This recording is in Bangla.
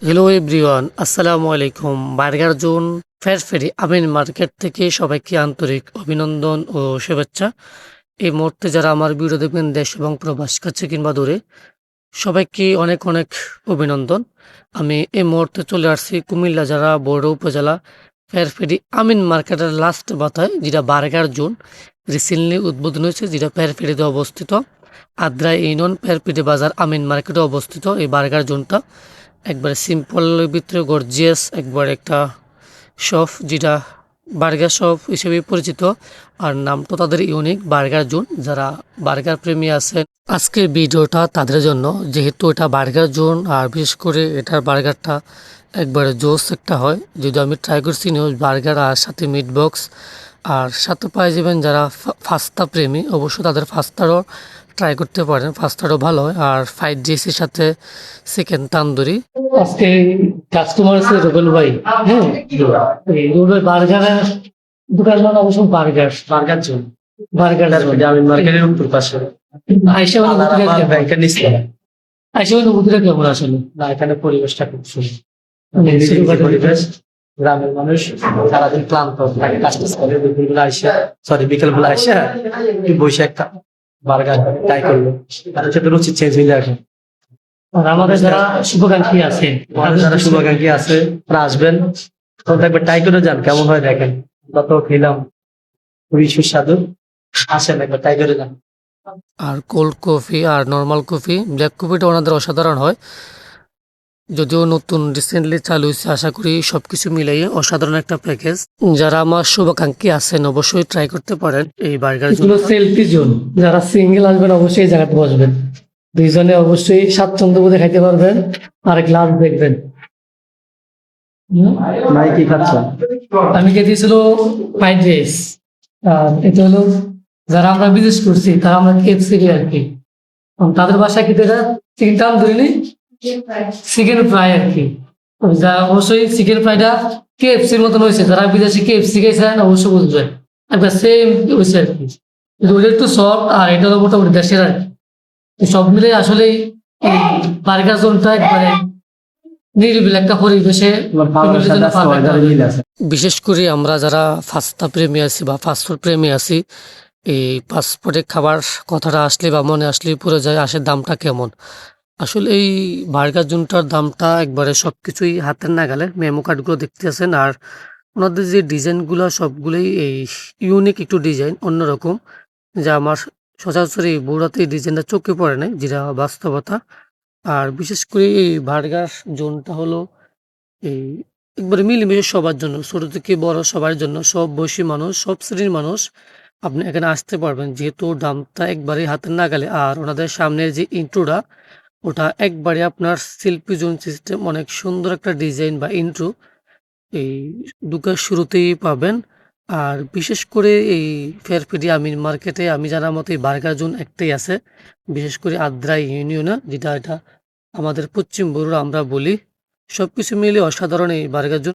হ্যালো এভরিওয়ান, আসসালামু আলাইকুম। বার্গার জোন ফেরফেরি আমিন মার্কেট থেকে সবাইকে আন্তরিক অভিনন্দন ও শুভেচ্ছা। এই মুহূর্তে যারা আমার ভিডিও দেখবেন দেশ এবং প্রবাস কাছে কিংবা দূরে, সবাইকে অনেক অনেক অভিনন্দন। আমি এই মুহূর্তে চলে আসছি কুমিল্লা যারা বড় উপজেলা ফেরফেরি আমিন মার্কেটের লাস্ট মাথায়, যেটা বার্গার জোন রিসেন্টলি উদ্বোধন হয়েছে, যেটা ফেরফেরিতে অবস্থিত। আদ্রা ইউনিয়ন ফেরফেরি বাজার আমিন মার্কেটে অবস্থিত এই বার্গার জোনটা। একবারে সিম্পলের ভিতরে গর্জিয়াস একবার একটা শপ, যেটা বার্গার শপ হিসেবে পরিচিত। আর নামটা তাদের ইউনিক বার্গার জোন। যারা বার্গার প্রেমী আছেন, আজকের ভিডিওটা তাদের জন্য, যেহেতু এটা বার্গার জোন আর বিশেষ করে এটার বার্গারটা একবারে জোস একটা হয়। যদি আমি ট্রাই করছি নিউজ বার্গার আর সাথে মিট বক্স, আর সাথে পাই যাবেন যারা ফাস্তা প্রেমী, অবশ্যই তাদের ফাস্তারও ট্রাই করতে পারেন। ফাস্তারও ভালো হয়। আর ফ্রাইড রাইসের সাথে চিকেন তান্দুরি। আজকে কাস্টমার আছে রুবেল ভাই। হ্যাঁ, এই রুবেল বার্গারের দোকান মানে অবশ্য বার্গার জোন বার্গার গ্রামীণ মার্কেটের উত্তর পাশে আইসা ব্যাংকের নিচে। অনুভূতিটা কেমন আসলে? না, এখানে পরিবেশটা খুব সুন্দর। মানে নিরিবিলি পরিবেশ। গ্রামের মানুষ সারাদিন ক্লান্ত থাকে, কাজ টাজ করে, বিকেল বেলা আইসা একটু বসে একটা বার্গার ট্রাই করলো, তাদের সাথে রুচি চেঞ্জ হয়ে যায়। আর আমাদের যারা শুভাকাঙ্ক্ষী আছে, যারা শুভাকাঙ্ক্ষী আছে তারা আসবেন, তখন একবার ট্রাই করে যান কেমন হয় দেখেন। আমরা তো খেলাম, খুবই সুস্বাদু। আসেন একবার ট্রাই করে যান। আর কোল্ড কফি আর নর্মাল কফি, ব্ল্যাক কফিটা ওনাদের অসাধারণ হয়। যদিও নতুন রিসেন্টলি চালু হয়েছে, আশা করি সবকিছু মিলাইয়ে অসাধারণ একটা প্যাকেজ। যারা আমার শুভাকাঙ্ক্ষী আছেন অবশ্যই ট্রাই করতে পারেন এই বার্গার জোন। সেলফি জোন, যারা সিঙ্গেল আসবেন অবশ্যই এই জায়গাতে বসবেন। দুইজনে অবশ্যই স্বাচ্ছন্দ্য বোধে খাইতে পারবেন। আর গ্লাস দেখবেন। নাই কি খাচ্ছেন? আমি খেতেছিল ফ্রাইড রাইস। আর এটা হলো যারা আমরা বিদেশ করছি তারা আমরা কেএফসি আর কি। তাদের বাসায় খেতে চিকেন তান্দুরি নেই, চিকেন ফ্রাই আর কি। যা অবশ্যই চিকেন ফ্রাইটা কেএফসির মতন হয়েছে। যারা বিদেশে কেএফসি খাইছেন অবশ্যই বুঝবেন, একটা সেম হয়েছে আর কি। কিন্তু ওইটা একটু সফট আর এটা হলো মোটামুটি দেশের আর কি। তো সব মিলে আসলে এই বার্গার জোনটা একবারে নিরিবিলি একটা পরিবেশে। বিশেষ করে আমরা যারা ফাস্তা প্রেমী আছি বা ফাস্টফুড প্রেমী আছি, এই ফাস্টফুডের খাবার কথাটা আসলে বা মনে আসলে পুরো যায় আসে দামটা কেমন। আসলে এই বার্গার জোনটার দামটা একবারে সবকিছুই হাতের নাগালে। মেমো কার্ডগুলো দেখতে আছেন, আর ওনাদের যে ডিজাইনগুলো সবগুলোই এই ইউনিক একটু ডিজাইন, অন্যরকম, যা আমার সচরাচর এই বগুড়াতে এই ডিজাইনটা চোখে পড়ে নাই, যেটা বাস্তবতা। আর বিশেষ করে এই বার্গার জোনটা হলো এই একবারে মিলেমিশে সবার জন্য, ছোট থেকে বড় সবার জন্য, সব বয়সী মানুষ, সব শ্রেণীর মানুষ আপনি এখানে আসতে পারবেন, যেহেতু দামটা একবারে হাতের নাগালে। আর ওনাদের সামনের যে ইন্ট্রোটা, ওটা একবারে আপনার শিল্পী জোন সিস্টেম, অনেক সুন্দর একটা ডিজাইন বা ইন্ট্রো এই দোকান শুরুতেই পাবেন। আর বিশেষ করে এই ফেরফেরি আমিন মার্কেটে আমি জানার মতো এই বার্গার জোন একটাই আছে, বিশেষ করে আদ্রা ইউনিয়নে, যেটা এটা আমাদের পশ্চিম বগুড়া আমরা বলি। সবকিছু মিলে অসাধারণ এই বার্গার জোন।